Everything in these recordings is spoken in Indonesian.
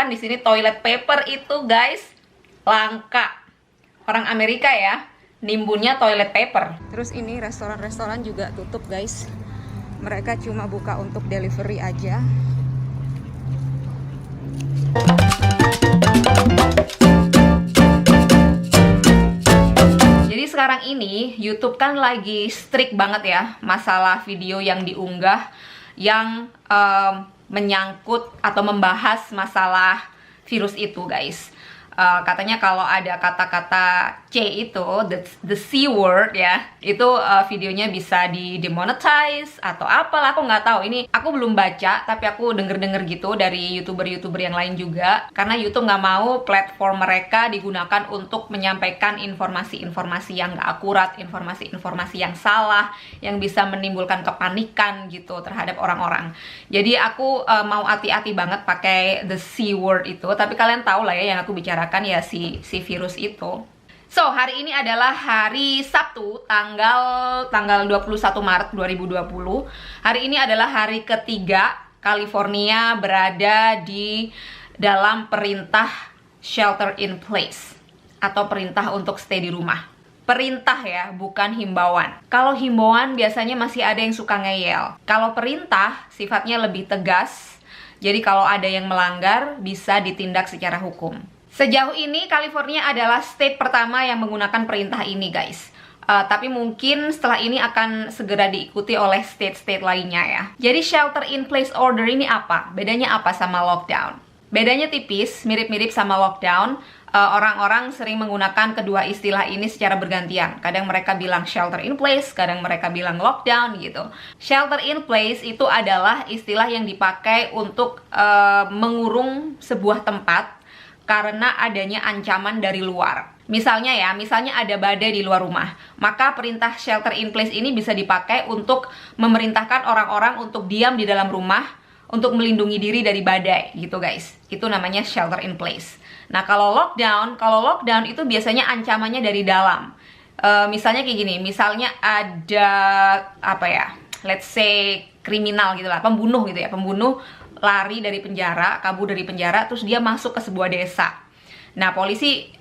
kan di sini toilet paper itu guys langka. Orang Amerika ya, nimbunnya toilet paper. Terus ini restoran-restoran juga tutup guys. Mereka cuma buka untuk delivery aja. Jadi sekarang ini YouTube kan lagi strict banget ya masalah video yang diunggah yang menyangkut atau membahas masalah virus itu guys. Katanya kalau ada kata-kata C itu, the C word ya, itu videonya bisa di demonetize atau apalah, aku nggak tahu. Ini aku belum baca, tapi aku denger-denger gitu dari youtuber-youtuber yang lain juga. Karena YouTube nggak mau platform mereka digunakan untuk menyampaikan informasi-informasi yang nggak akurat, informasi-informasi yang salah, yang bisa menimbulkan kepanikan gitu terhadap orang-orang. Jadi aku mau hati-hati banget pakai the C word itu, tapi kalian tahu lah ya yang aku bicarakan ya si virus itu. So, hari ini adalah hari Sabtu, tanggal 21 Maret 2020. Hari ini adalah hari ketiga California berada di dalam perintah shelter in place atau perintah untuk stay di rumah. Perintah ya, bukan himbauan. Kalau himbauan biasanya masih ada yang suka ngeyel. Kalau perintah sifatnya lebih tegas. Jadi kalau ada yang melanggar bisa ditindak secara hukum. Sejauh ini California adalah state pertama yang menggunakan perintah ini guys. Tapi mungkin setelah ini akan segera diikuti oleh state-state lainnya ya. Jadi shelter in place order ini apa? Bedanya apa sama lockdown? Bedanya tipis, mirip-mirip sama lockdown. Orang-orang sering menggunakan kedua istilah ini secara bergantian. Kadang mereka bilang shelter in place, kadang mereka bilang lockdown gitu. Shelter in place itu adalah istilah yang dipakai untuk mengurung sebuah tempat karena adanya ancaman dari luar. Misalnya ada badai di luar rumah, maka perintah shelter in place ini bisa dipakai untuk memerintahkan orang-orang untuk diam di dalam rumah untuk melindungi diri dari badai gitu guys. Itu namanya shelter in place. Nah, kalau lockdown itu biasanya ancamannya dari dalam. Misalnya kayak gini, misalnya ada let's say kriminal gitu lah, pembunuh gitu ya, pembunuh lari dari penjara, kabur dari penjara, terus dia masuk ke sebuah desa. Nah, polisi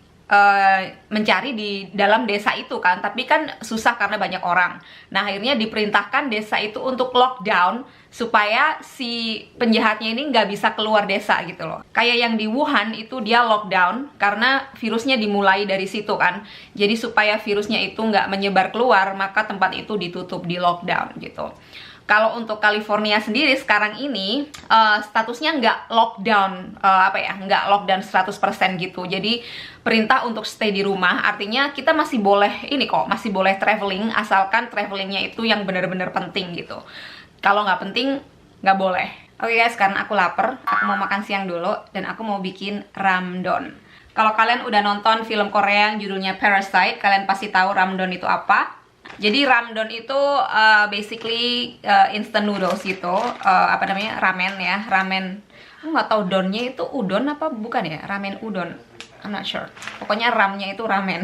mencari di dalam desa itu kan, tapi kan susah karena banyak orang. Nah, akhirnya diperintahkan desa itu untuk lockdown supaya si penjahatnya ini nggak bisa keluar desa gitu loh. Kayak yang di Wuhan itu dia lockdown karena virusnya dimulai dari situ kan. Jadi supaya virusnya itu nggak menyebar keluar, maka tempat itu ditutup, di lockdown gitu. Kalau untuk California sendiri sekarang ini statusnya nggak lockdown, nggak lockdown 100% gitu. Jadi perintah untuk stay di rumah, artinya kita masih boleh masih boleh traveling, asalkan travelingnya itu yang benar-benar penting gitu. Kalau nggak penting, nggak boleh. Oke guys, karena aku lapar, aku mau makan siang dulu dan aku mau bikin ramdon. Kalau kalian udah nonton film Korea yang judulnya Parasite, kalian pasti tahu ramdon itu apa. Jadi ramdon itu basically instant noodles gitu, ramen ya, ramen. Aku nggak tahu donnya itu udon apa bukan ya, ramen udon, I'm not sure. Pokoknya ramnya itu ramen.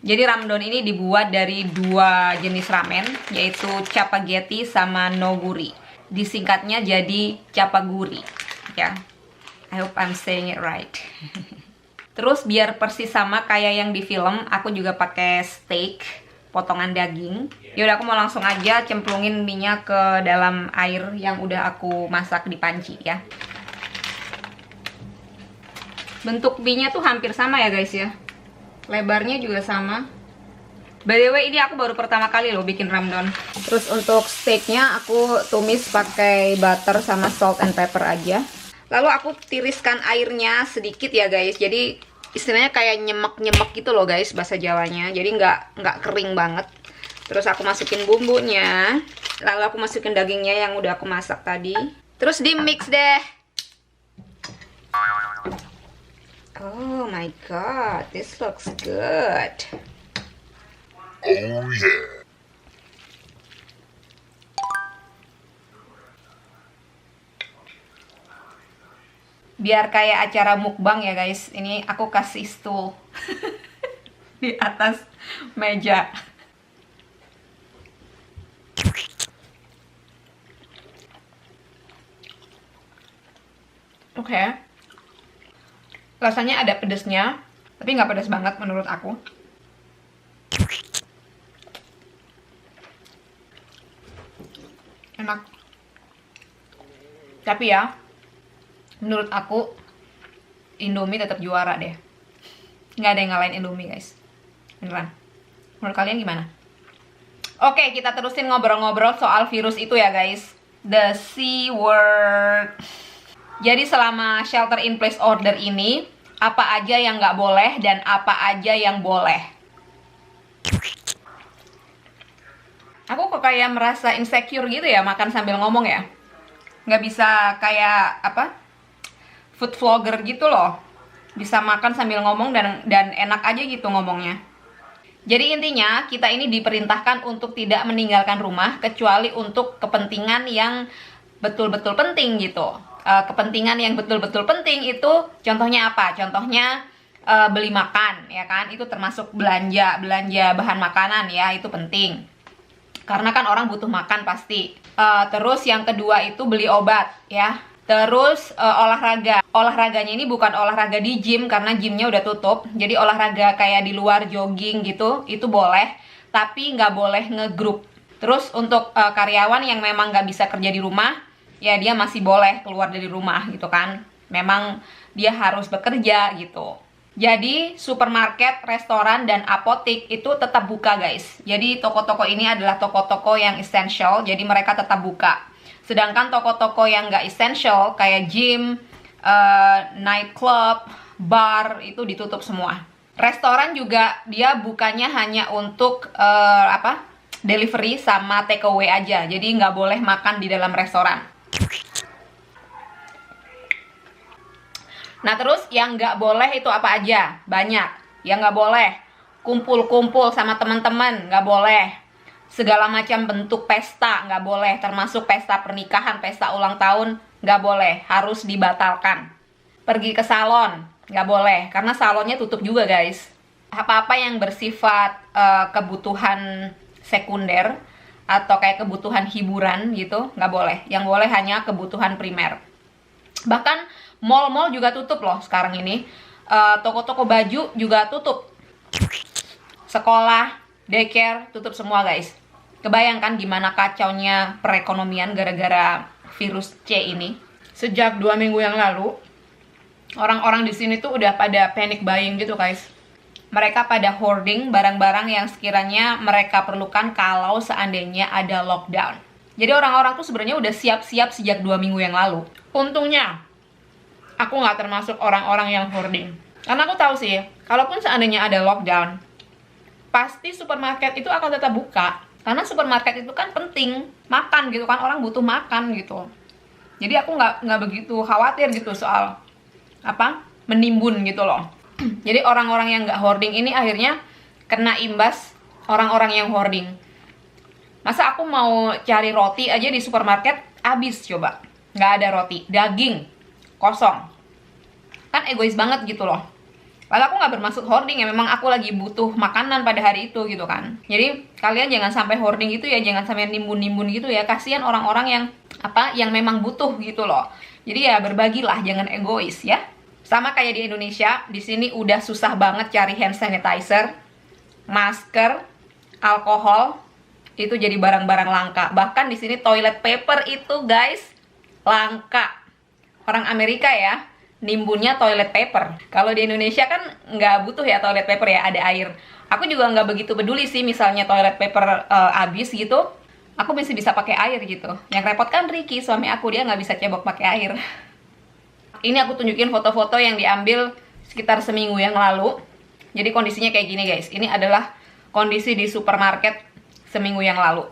Jadi ramdon ini dibuat dari dua jenis ramen, yaitu chapageti sama noguri. Disingkatnya jadi chapaguri, ya. I hope I'm saying it right. Terus biar persis sama kayak yang di film, aku juga pakai steak, potongan daging. Yaudah, aku mau langsung aja cemplungin minyak ke dalam air yang udah aku masak di panci ya. Bentuk mie-nya tuh hampir sama ya guys ya. Lebarnya juga sama. By the way, ini aku baru pertama kali loh bikin ramdon. Terus untuk steaknya aku tumis pakai butter sama salt and pepper aja. Lalu aku tiriskan airnya sedikit ya guys. Jadi istilahnya kayak nyemek-nyemek gitu loh guys bahasa Jawanya. Jadi nggak kering banget. Terus aku masukin bumbunya. Lalu aku masukin dagingnya yang udah aku masak tadi. Terus di mix deh. Oh my god, this looks good. Oh yeah. Biar kayak acara mukbang ya guys. Ini aku kasih stool di atas meja. Oke. Rasanya ada pedesnya, tapi nggak pedas banget menurut aku. Enak. Tapi ya, menurut aku Indomie tetap juara deh. Nggak ada yang ngalahin Indomie, guys. Beneran. Menurut kalian gimana? Oke, kita terusin ngobrol-ngobrol soal virus itu ya, guys. The C word. Jadi selama shelter in place order ini, apa aja yang nggak boleh dan apa aja yang boleh? Aku kok kayak merasa insecure gitu ya makan sambil ngomong ya. Nggak bisa kayak apa, food vlogger gitu loh. Bisa makan sambil ngomong dan enak aja gitu ngomongnya. Jadi intinya kita ini diperintahkan untuk tidak meninggalkan rumah kecuali untuk kepentingan yang betul-betul penting gitu. Kepentingan yang betul-betul penting itu contohnya apa? Contohnya beli makan ya kan, itu termasuk belanja bahan makanan ya, itu penting karena kan orang butuh makan pasti. Terus yang kedua itu beli obat ya. Terus olahraganya ini bukan olahraga di gym karena gymnya udah tutup, jadi olahraga kayak di luar, jogging gitu itu boleh, tapi nggak boleh ngegroup. Terus untuk karyawan yang memang nggak bisa kerja di rumah, ya dia masih boleh keluar dari rumah gitu kan, memang dia harus bekerja gitu. Jadi supermarket, restoran, dan apotik itu tetap buka, guys. Jadi toko-toko ini adalah toko-toko yang essential, jadi mereka tetap buka. Sedangkan toko-toko yang nggak essential kayak gym, nightclub, bar itu ditutup semua. Restoran juga dia bukanya hanya untuk delivery sama take away aja, jadi nggak boleh makan di dalam restoran. Nah terus yang nggak boleh itu apa aja? Banyak. Yang nggak boleh kumpul-kumpul sama teman-teman, nggak boleh. Segala macam bentuk pesta nggak boleh, termasuk pesta pernikahan, pesta ulang tahun nggak boleh, harus dibatalkan. Pergi ke salon nggak boleh, karena salonnya tutup juga, guys. Apa-apa yang bersifat kebutuhan sekunder atau kayak kebutuhan hiburan gitu nggak boleh. Yang boleh hanya kebutuhan primer. Bahkan mall-mall juga tutup loh sekarang ini. Toko-toko baju juga tutup. Sekolah, daycare, tutup semua, guys. Kebayangkan gimana kacaunya perekonomian gara-gara virus C ini. Sejak 2 minggu yang lalu, orang-orang di sini tuh udah pada panic buying gitu, guys. Mereka pada hoarding barang-barang yang sekiranya mereka perlukan kalau seandainya ada lockdown. Jadi orang-orang tuh sebenarnya udah siap-siap sejak 2 minggu yang lalu. Untungnya aku nggak termasuk orang-orang yang hoarding. Karena aku tahu sih, kalaupun seandainya ada lockdown, pasti supermarket itu akan tetap buka. Karena supermarket itu kan penting, makan gitu kan, orang butuh makan gitu. Jadi aku nggak begitu khawatir gitu soal menimbun gitu loh. Jadi orang-orang yang nggak hoarding ini akhirnya kena imbas orang-orang yang hoarding. Masa aku mau cari roti aja di supermarket, habis coba. Nggak ada roti, daging kosong. Kan egois banget gitu loh. Padahal aku nggak bermaksud hoarding ya, memang aku lagi butuh makanan pada hari itu gitu kan. Jadi kalian jangan sampai hoarding gitu ya, jangan sampai nimbun-nimbun gitu ya. Kasihan orang-orang yang memang butuh gitu loh. Jadi ya berbagilah, jangan egois ya. Sama kayak di Indonesia, di sini udah susah banget cari hand sanitizer, masker, alkohol, itu jadi barang-barang langka. Bahkan di sini toilet paper itu, guys, langka. Orang Amerika ya, nimbunnya toilet paper. Kalau di Indonesia kan nggak butuh ya toilet paper ya, ada air. Aku juga nggak begitu peduli sih, misalnya toilet paper habis gitu, aku masih bisa pakai air gitu. Yang repot kan Ricky, suami aku, dia nggak bisa cebok pakai air. Ini aku tunjukin foto-foto yang diambil sekitar seminggu yang lalu. Jadi kondisinya kayak gini, guys. Ini adalah kondisi di supermarket seminggu yang lalu.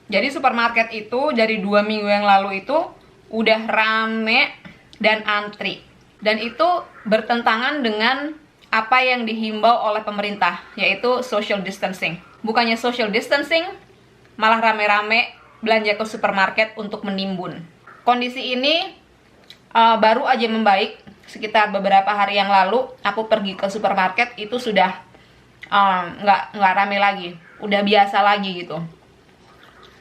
Jadi supermarket itu dari 2 minggu yang lalu itu udah rame dan antri. Dan itu bertentangan dengan apa yang dihimbau oleh pemerintah, yaitu social distancing. Bukannya social distancing, malah rame-rame belanja ke supermarket untuk menimbun. Kondisi ini baru aja membaik. Sekitar beberapa hari yang lalu aku pergi ke supermarket, itu sudah nggak rame lagi, udah biasa lagi gitu.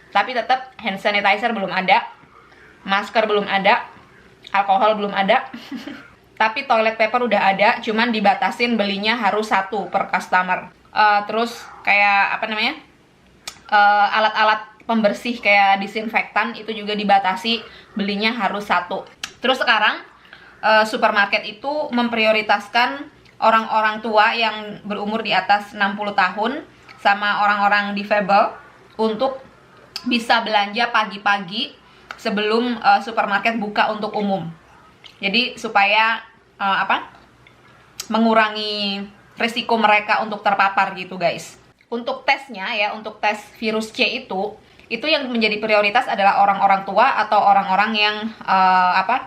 Tapi tetap hand sanitizer belum ada, masker belum ada, alkohol belum ada. tapi toilet paper udah ada, cuman dibatasin belinya harus 1 per customer. Terus kayak apa namanya, alat-alat pembersih kayak disinfektan itu juga dibatasi, belinya harus 1. Terus sekarang supermarket itu memprioritaskan orang-orang tua yang berumur di atas 60 tahun sama orang-orang difabel untuk bisa belanja pagi-pagi sebelum supermarket buka untuk umum. Jadi supaya mengurangi risiko mereka untuk terpapar gitu guys. Untuk tesnya ya, untuk tes virus C itu yang menjadi prioritas adalah orang-orang tua atau orang-orang yang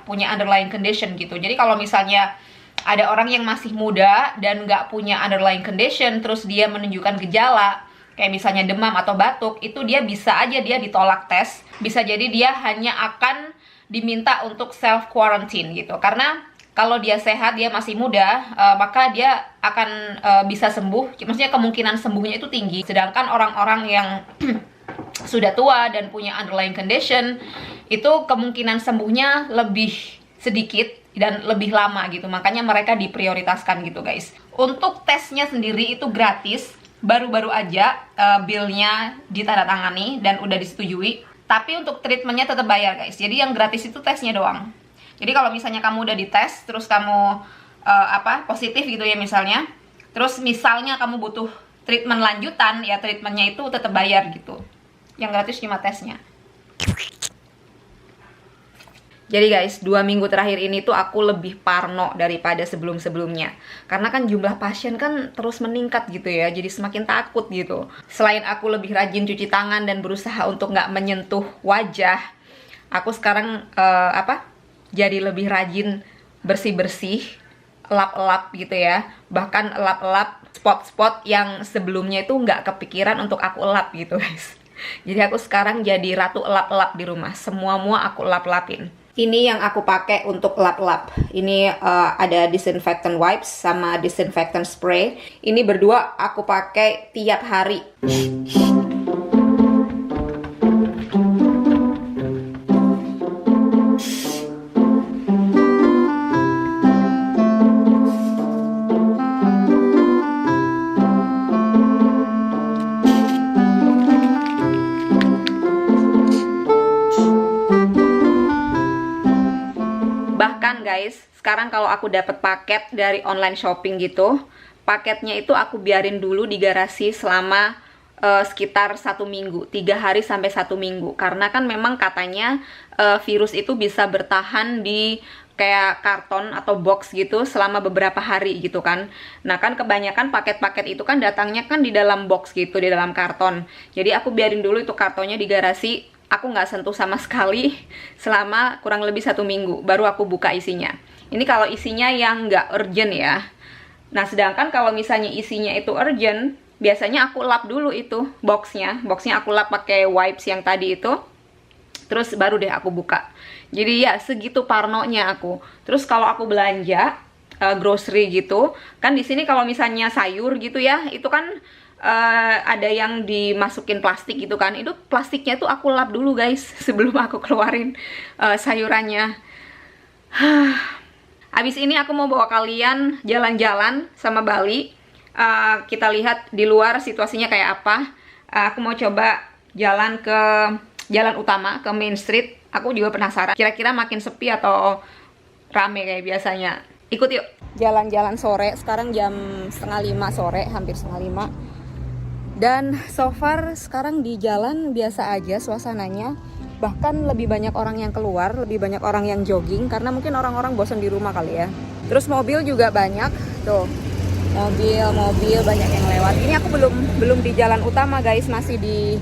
punya underlying condition gitu. Jadi kalau misalnya ada orang yang masih muda dan nggak punya underlying condition, terus dia menunjukkan gejala kayak misalnya demam atau batuk, itu dia bisa aja dia ditolak tes. Bisa jadi dia hanya akan diminta untuk self quarantine gitu. Karena kalau dia sehat, dia masih muda, maka dia akan bisa sembuh. Maksudnya kemungkinan sembuhnya itu tinggi. Sedangkan orang-orang yang sudah tua dan punya underlying condition, itu kemungkinan sembuhnya lebih sedikit dan lebih lama gitu. Makanya mereka diprioritaskan gitu guys. Untuk tesnya sendiri itu gratis, baru-baru aja billnya ditandatangani dan udah disetujui. Tapi untuk treatmentnya tetap bayar guys. Jadi yang gratis itu tesnya doang. Jadi kalau misalnya kamu udah dites, terus kamu positif gitu ya misalnya, terus misalnya kamu butuh treatment lanjutan, ya treatmentnya itu tetap bayar gitu. Yang gratis cuma tesnya. Jadi guys, 2 minggu terakhir ini tuh aku lebih parno daripada sebelum-sebelumnya. Karena kan jumlah pasien kan terus meningkat gitu ya, jadi semakin takut gitu. Selain aku lebih rajin cuci tangan dan berusaha untuk nggak menyentuh wajah, aku sekarang jadi lebih rajin bersih-bersih, lap-lap gitu ya. Bahkan lap-lap spot-spot yang sebelumnya itu nggak kepikiran untuk aku lap gitu guys. Jadi aku sekarang jadi ratu lap-lap di rumah. Semua aku lap-lapin. Ini yang aku pakai untuk lap-lap. Ini ada disinfectant wipes sama disinfectant spray. Ini berdua aku pakai tiap hari. Bahkan guys, sekarang kalau aku dapat paket dari online shopping gitu, paketnya itu aku biarin dulu di garasi selama sekitar 1 minggu, 3 hari sampai 1 minggu. Karena kan memang katanya virus itu bisa bertahan di kayak karton atau box gitu selama beberapa hari gitu kan. Nah kan kebanyakan paket-paket itu kan datangnya kan di dalam box gitu, di dalam karton. Jadi aku biarin dulu itu kartonnya di garasi. Aku nggak sentuh sama sekali selama kurang lebih 1 minggu, baru aku buka isinya. Ini kalau isinya yang nggak urgent ya. Nah, sedangkan kalau misalnya isinya itu urgent, biasanya aku lap dulu itu boxnya. Boxnya aku lap pakai wipes yang tadi itu, terus baru deh aku buka. Jadi ya segitu parnonya aku. Terus kalau aku belanja grocery gitu, kan di sini kalau misalnya sayur gitu ya, itu kan ada yang dimasukin plastik gitu kan. Itu plastiknya tuh aku lap dulu guys sebelum aku keluarin sayurannya. Abis ini aku mau bawa kalian jalan-jalan sama Bali. Kita lihat di luar situasinya kayak apa. Aku mau coba jalan ke jalan utama, ke Main Street. Aku juga penasaran kira-kira makin sepi atau rame kayak biasanya. Ikut yuk. Jalan-jalan sore, sekarang jam 4:30 sore, hampir 4:30. Dan so far sekarang di jalan biasa aja suasananya. Bahkan lebih banyak orang yang keluar, lebih banyak orang yang jogging, karena mungkin orang-orang bosan di rumah kali ya. Terus mobil juga banyak, tuh mobil banyak yang lewat. Ini aku belum di jalan utama guys, masih di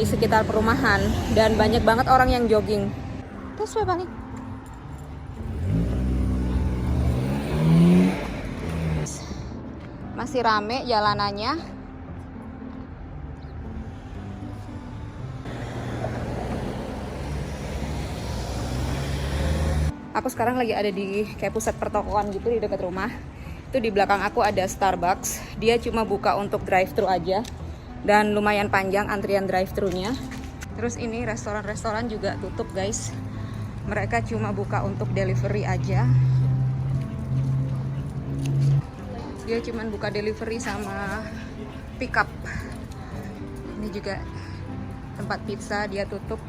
sekitar perumahan. Dan banyak banget orang yang jogging. Terus apa nih? Masih rame jalanannya. Aku sekarang lagi ada di kayak pusat pertokoan gitu di dekat rumah. Itu di belakang aku ada Starbucks. Dia cuma buka untuk drive-thru aja. Dan lumayan panjang antrian drive-thru-nya. Terus ini restoran-restoran juga tutup guys. Mereka cuma buka untuk delivery aja. Dia cuman buka delivery sama pick up. Ini juga tempat pizza, dia tutup.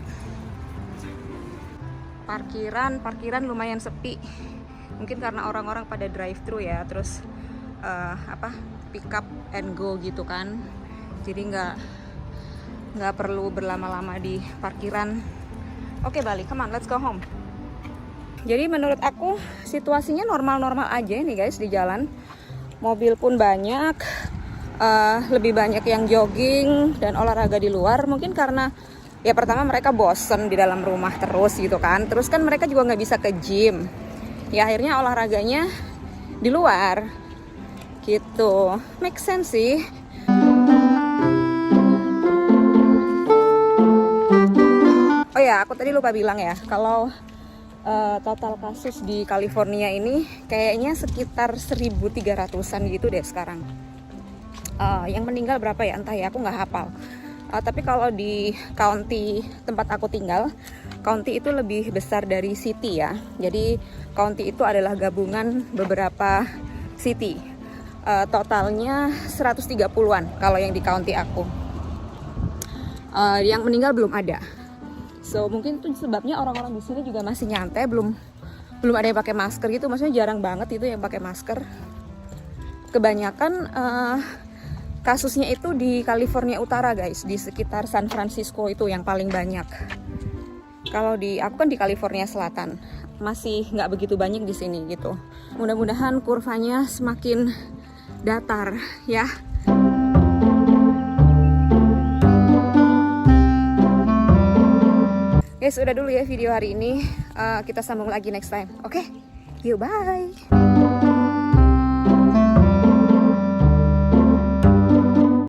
Parkiran lumayan sepi. Mungkin karena orang-orang pada drive thru ya, terus pick up and go gitu kan. Jadi nggak perlu berlama-lama di parkiran. Oke, balik, come on, let's go home. Jadi menurut aku situasinya normal-normal aja nih guys di jalan. Mobil pun banyak, lebih banyak yang jogging dan olahraga di luar. Mungkin karena ya pertama mereka bosen di dalam rumah terus gitu kan. Terus kan mereka juga nggak bisa ke gym. Ya akhirnya olahraganya di luar gitu. Make sense sih. Oh ya, aku tadi lupa bilang ya, kalau total kasus di California ini kayaknya sekitar 1.300-an gitu deh sekarang. Yang meninggal berapa ya, entah ya, aku nggak hafal. Tapi kalau di county tempat aku tinggal, county itu lebih besar dari city ya. Jadi county itu adalah gabungan beberapa city. Totalnya 130-an kalau yang di county aku. Yang meninggal belum ada. So mungkin itu sebabnya orang-orang di sini juga masih nyantai, belum ada yang pakai masker gitu. Maksudnya jarang banget itu yang pakai masker. Kebanyakan kasusnya itu di California Utara guys, di sekitar San Francisco itu yang paling banyak. Kalau aku kan di California Selatan, masih nggak begitu banyak di sini gitu. Mudah-mudahan kurvanya semakin datar ya. Guys, udah dulu ya video hari ini. Kita sambung lagi next time. Oke? Yuk, bye.